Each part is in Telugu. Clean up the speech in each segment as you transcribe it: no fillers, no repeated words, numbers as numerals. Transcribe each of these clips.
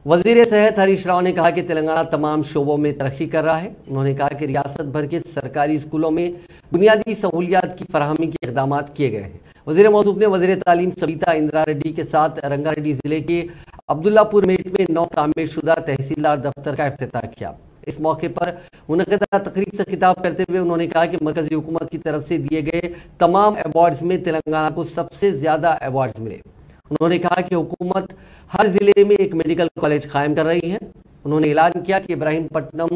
वजीर सेहत हरीश राव ने कहा कि तेलंगाना तमाम शोबों में तरक्की कर रहा है। उन्होंने कहा कि रियासत भर के सरकारी स्कूलों में बुनियादी सहूलियात की फराहमी के इकदाम किए गए हैं। वजीर मौसूफ ने वजीर तालीम सविता इंदिरा रेड्डी के साथ रंगारेड्डी जिले के अब्दुल्लापुर मेट में नौ तामीर शुदा तहसीलदार दफ्तर का इफ्तिताह किया। इस मौके पर मुनक़दा तकरीब से खिताब करते हुए उन्होंने कहा कि मरकजी हुकूमत की तरफ से दिए गए तमाम अवार्ड्स में तेलंगाना को सबसे ज्यादा अवार्ड्स मिले। उन्होंने कहा कि हुकूमत हर जिले में एक मेडिकल कॉलेज कायम कर रही है। उन्होंने ऐलान किया कि इब्राहिमपट्टनम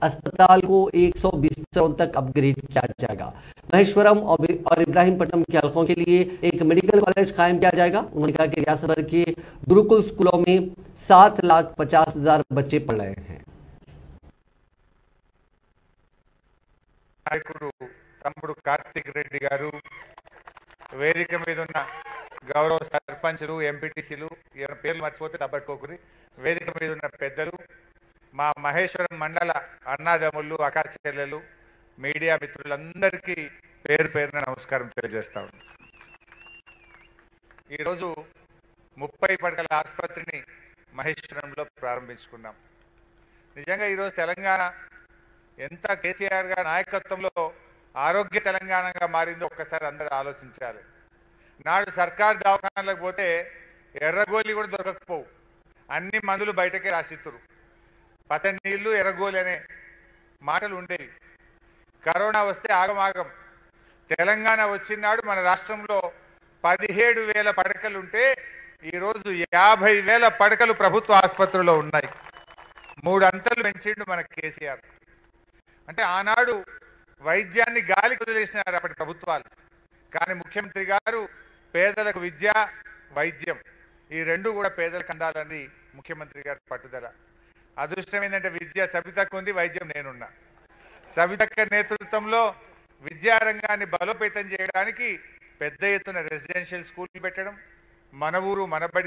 अस्पताल को 100 बिस्तरों तक अपग्रेड किया जाएगा। महेश्वरम और इब्राहिमपट्टनम के हलकों के लिए एक मेडिकल कॉलेज कायम किया जाएगा। उन्होंने कहा कि रियासत भर के गुरुकुल स्कूलों में 7,50,000 बच्चे पढ़ रहे हैं। నాయకుడు తమ్ముడు కార్తిక్ రెడ్డి గారు, వేదిక మీద ఉన్న గౌరవ సర్పంచులు, ఎంపీటీసీలు, ఈయన పేర్లు మర్చిపోతే తప్పట్టుకోకూరి, వేదిక మీద ఉన్న పెద్దలు, మా మహేశ్వరం మండల అన్నాదమ్ములు, అక్కా చెల్లెలు, మీడియా మిత్రులందరికీ పేరు పేరున నమస్కారం తెలియజేస్తా ఉన్నాను. ఈరోజు 30 పడకల ఆసుపత్రిని మహేశ్వరంలో ప్రారంభించుకున్నాం. నిజంగా ఈరోజు తెలంగాణ ఎంత కేసీఆర్ గారి నాయకత్వంలో ఆరోగ్య తెలంగాణగా మారిందో ఒక్కసారి అందరూ ఆలోచించాలి. నాడు సర్కార్ దవాఖానాలకు పోతే ఎర్రగోలి కూడా దొరకకపోవు, అన్ని మందులు బయటకే రాసిత్తురు. పత నీళ్లు ఎర్రగోలి అనే మాటలు ఉండేవి. కరోనా వస్తే ఆగమాగం. తెలంగాణ వచ్చినాడు మన రాష్ట్రంలో 17,000 పడకలు ఉంటే ఈరోజు 50,000 పడకలు ప్రభుత్వ ఆసుపత్రుల్లో ఉన్నాయి. 3 అంతలు పెంచిండు మన కేసీఆర్. అంటే ఆనాడు వైద్యాన్ని గాలికి వదిలేసినారు అప్పటి ప్రభుత్వాలు. కానీ ముఖ్యమంత్రి గారు పేదలకు విద్య, వైద్యం ఈ రెండు కూడా పేదలకు అందాలని ముఖ్యమంత్రి గారి పట్టుదల. అదృష్టం ఏంటంటే విద్య సబితకు ఉంది, వైద్యం నేనున్నా. సబితక్క నేతృత్వంలో విద్యారంగాన్ని బలోపేతం చేయడానికి పెద్ద ఎత్తున రెసిడెన్షియల్ స్కూల్ పెట్టడం, మన ఊరు మనబడి